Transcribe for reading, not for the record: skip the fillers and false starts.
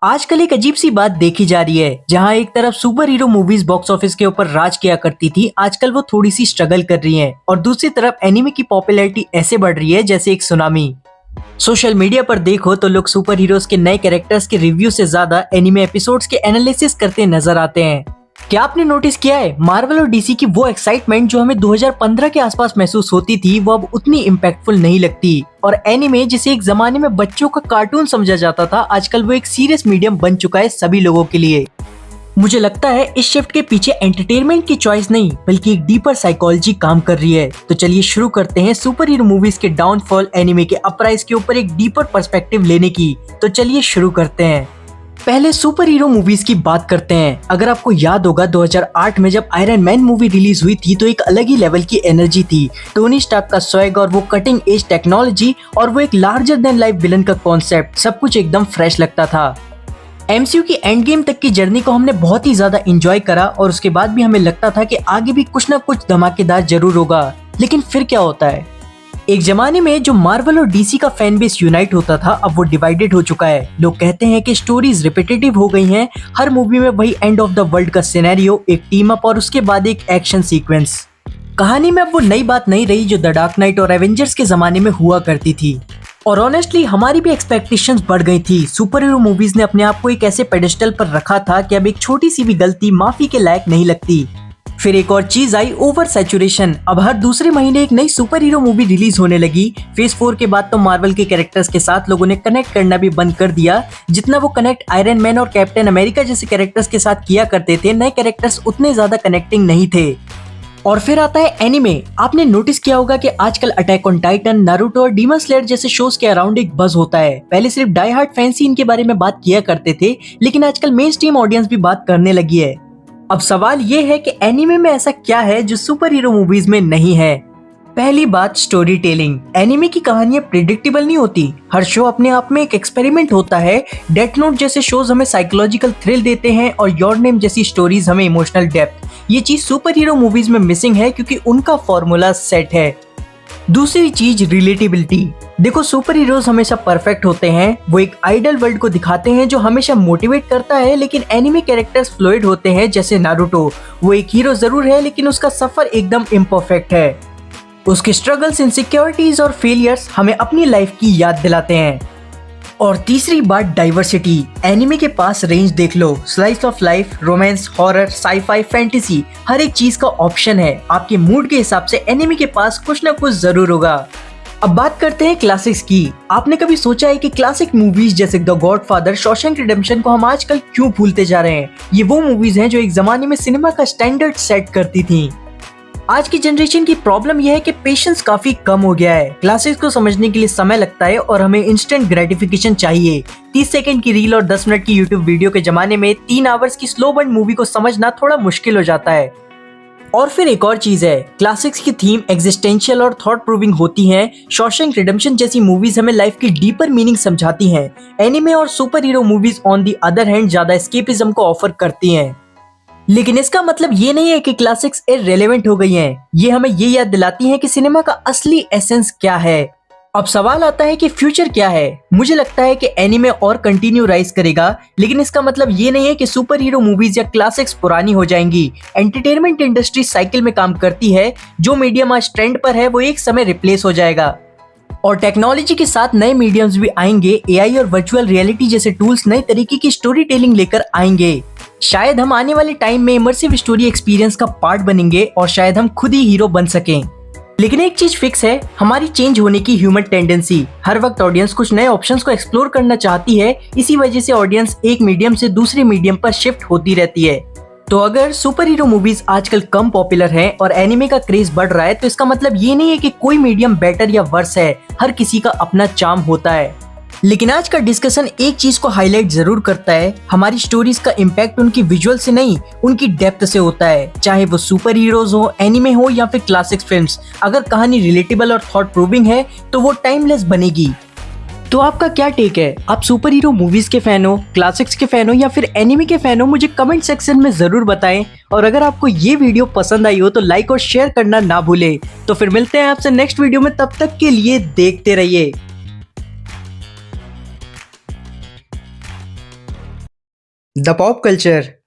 आजकल एक अजीब सी बात देखी जा रही है। जहां एक तरफ super hero movies box office के ऊपर राज किया करती थी, आजकल वो थोड़ी सी स्ट्रगल कर रही हैं, और दूसरी तरफ एनिमे की पॉपुलैरिटी ऐसे बढ़ रही है जैसे एक सुनामी। सोशल मीडिया पर देखो तो लोग सुपर हीरोज के नए कैरेक्टर्स के रिव्यू से ज्यादा एनिमे एपिसोड्स के एनालिसिस करते नजर आते हैं। क्या आपने नोटिस किया है, मार्वल और डीसी की वो एक्साइटमेंट जो हमें 2015 के आसपास महसूस होती थी, वो अब उतनी इम्पैक्टफुल नहीं लगती। और एनिमे जिसे एक जमाने में बच्चों का कार्टून समझा जाता था, आजकल वो एक सीरियस मीडियम बन चुका है सभी लोगों के लिए। मुझे लगता है इस शिफ्ट के पीछे एंटरटेनमेंट की चॉइस नहीं, बल्कि एक डीपर साइकोलॉजी काम कर रही है। तो चलिए शुरू करते हैं सुपर हीरो मूवीज के डाउनफॉल, एनिमे के अपराइज के ऊपर एक डीपर पर्सपेक्टिव लेने की। तो चलिए शुरू करते हैं। पहले सुपर हीरो मूवीज की बात करते हैं। अगर आपको याद होगा 2008 में जब आयरन मैन मूवी रिलीज हुई थी, तो एक अलग ही लेवल की एनर्जी थी। टोनी स्टार्क का स्वैग और वो कटिंग एज टेक्नोलॉजी और वो एक लार्जर देन लाइफ विलन का कॉन्सेप्ट, सब कुछ एकदम फ्रेश लगता था। एमसीयू की एंड गेम तक की जर्नी को हमने बहुत ही ज्यादा एंजॉय करा, और उसके बाद भी हमें लगता था कि आगे भी कुछ ना कुछ धमाकेदार जरूर होगा। लेकिन फिर क्या होता है, एक जमाने में जो मार्वल और डीसी का फैन बेस यूनाइट होता था, अब वो डिवाइडेड हो चुका है। लोग कहते हैं कि स्टोरीज रिपीटेटिव हो गई हैं, हर मूवी में वही एंड ऑफ द वर्ल्ड का सिनेरियो, एक टीम अप और उसके बाद एक एक्शन सीक्वेंस। कहानी में अब वो नई बात नहीं रही जो द डार्क नाइट और एवेंजर्स के जमाने में हुआ करती थी। और ऑनेस्टली हमारी भी एक्सपेक्टेशंस बढ़ गई थी। सुपर हीरो मूवीज ने अपने आप को एक ऐसे पेडेस्टल पर रखा था कि अब एक छोटी सी भी गलती माफी के लायक नहीं लगती। फिर एक और चीज आई, ओवर सैचुरेशन। अब हर दूसरे महीने एक नई सुपर हीरो मूवी रिलीज होने लगी। फेज 4 के बाद तो मार्वल के कैरेक्टर्स के साथ लोगों ने कनेक्ट करना भी बंद कर दिया। जितना वो कनेक्ट आयरन मैन और कैप्टन अमेरिका जैसे कैरेक्टर्स के साथ किया करते थे, नए कैरेक्टर्स उतने ज्यादा कनेक्टिंग नहीं थे। और फिर आता है एनिमे। आपने नोटिस किया होगा कि आजकल अटैक ऑन टाइटन, नारुतो और डीमन स्लेयर जैसे शोज के अराउंड एक बज होता है। पहले सिर्फ डाई हार्ड फैंस ही इनके बारे में बात किया करते थे, लेकिन आजकल मेन स्ट्रीम ऑडियंस भी बात करने लगी है। अब सवाल ये है कि एनिमे में ऐसा क्या है जो सुपर हीरो मूवीज में नहीं है। पहली बात, स्टोरी टेलिंग। एनिमे की कहानियां प्रिडिक्टेबल नहीं होती, हर शो अपने आप में एक एक्सपेरिमेंट होता है। डेथ नोट जैसे शोज हमें साइकोलॉजिकल थ्रिल देते हैं, और योर नेम जैसी स्टोरीज हमें इमोशनल डेप्थ। ये चीज सुपर हीरो मूवीज में मिसिंग है, क्योंकि उनका फॉर्मूला सेट है। दूसरी चीज, रिलेटेबिलिटी। देखो, सुपर हीरोज हमेशा परफेक्ट होते हैं, वो एक आइडल वर्ल्ड को दिखाते हैं जो हमेशा मोटिवेट करता है। लेकिन एनिमे कैरेक्टर्स फ्लूइड होते हैं, जैसे नारुतो। वो एक हीरो जरूर है, लेकिन उसका सफर एकदम इम्परफेक्ट है। उसके स्ट्रगल्स, इनसिक्योरिटीज और फेलियर्स हमें अपनी लाइफ की याद दिलाते हैं। और तीसरी बात, डाइवर्सिटी। एनिमे के पास रेंज देख लो, slice of life, romance, horror, sci fi, fantasy, हर एक चीज का ऑप्शन है। आपके मूड के हिसाब से एनिमे के पास कुछ ना कुछ जरूर होगा। अब बात करते हैं क्लासिक्स की। आपने कभी सोचा है कि क्लासिक मूवीज जैसे द गॉडफादर, शॉशैंक रिडेम्पशन को हम आजकल क्यों भूलते जा रहे हैं? ये वो मूवीज हैं जो एक जमाने में सिनेमा का स्टैंडर्ड सेट करती थी। आज की जनरेशन की प्रॉब्लम यह है कि पेशेंस काफी कम हो गया है। क्लासिक्स को समझने के लिए समय लगता है, और हमें इंस्टेंट ग्रेटिफिकेशन चाहिए। 30 सेकंड की रील और 10 मिनट की यूट्यूब वीडियो के जमाने में 3 आवर्स की स्लो बर्न मूवी को समझना थोड़ा मुश्किल हो जाता है। और फिर एक और चीज है, क्लासिक्स की थीम एग्जिस्टेंशियल और थॉट प्रूविंग होती हैं। शॉशैंक रिडेम्पशन जैसी मूवीज हमें लाइफ की डीपर मीनिंग समझाती हैं। एनिमे और super hero movies on the other hand ज्यादा एस्केपिज्म को ऑफर करती हैं। लेकिन इसका मतलब ये नहीं है कि क्लासिक्स इररिलेवेंट हो गई हैं। ये हमें ये याद दिलाती हैं कि सिनेमा का असली एसेंस क्या है। अब सवाल आता है कि फ्यूचर क्या है। मुझे लगता है कि एनिमे और कंटिन्यू राइज करेगा, लेकिन इसका मतलब ये नहीं है कि सुपर हीरो मूवीज या क्लासिक्स पुरानी हो जाएंगी। एंटरटेनमेंट इंडस्ट्री साइकिल में काम करती है। जो मीडियम आज ट्रेंड पर है, वो एक समय रिप्लेस हो जाएगा। और टेक्नोलॉजी के साथ नए मीडियम्स भी आएंगे। एआई और वर्चुअल रियलिटी जैसे टूल्स नए तरीके की स्टोरी टेलिंग लेकर आएंगे। शायद हम आने वाले टाइम में इमर्सिव स्टोरी एक्सपीरियंस का पार्ट बनेंगे, और शायद हम खुद ही हीरो बन सकें। लेकिन एक चीज फिक्स है, हमारी चेंज होने की ह्यूमन टेंडेंसी। हर वक्त ऑडियंस कुछ नए ऑप्शंस को एक्सप्लोर करना चाहती है। इसी वजह से ऑडियंस एक मीडियम से दूसरे मीडियम पर शिफ्ट होती रहती है। तो अगर सुपर हीरो मूवीज आजकल कम पॉपुलर हैं और एनिमे का क्रेज बढ़ रहा है, तो इसका मतलब ये नहीं है कि कोई मीडियम बेटर या वर्स है। हर किसी का अपना चार्म होता है। लेकिन आज का डिस्कशन एक चीज को हाईलाइट जरूर करता है, हमारी स्टोरीज का इम्पैक्ट उनकी विजुअल से नहीं, उनकी डेप्थ से होता है। चाहे वो सुपर हीरोज हो, एनिमे हो या फिर क्लासिक फिल्म्स, अगर कहानी रिलेटेबल और थॉट प्रूविंग है तो वो टाइमलेस बनेगी। तो आपका क्या टेक है? आप सुपर हीरो मूवीज के फैन हो, क्लासिक्स के फैन हो या फिर एनिमे के फैन हो? मुझे कमेंट सेक्शन में जरूर बताएं। और अगर आपको ये वीडियो पसंद आई हो तो लाइक और शेयर करना ना भूलें। तो फिर मिलते हैं आपसे नेक्स्ट वीडियो में, तब तक के लिए देखते रहिए। The pop culture.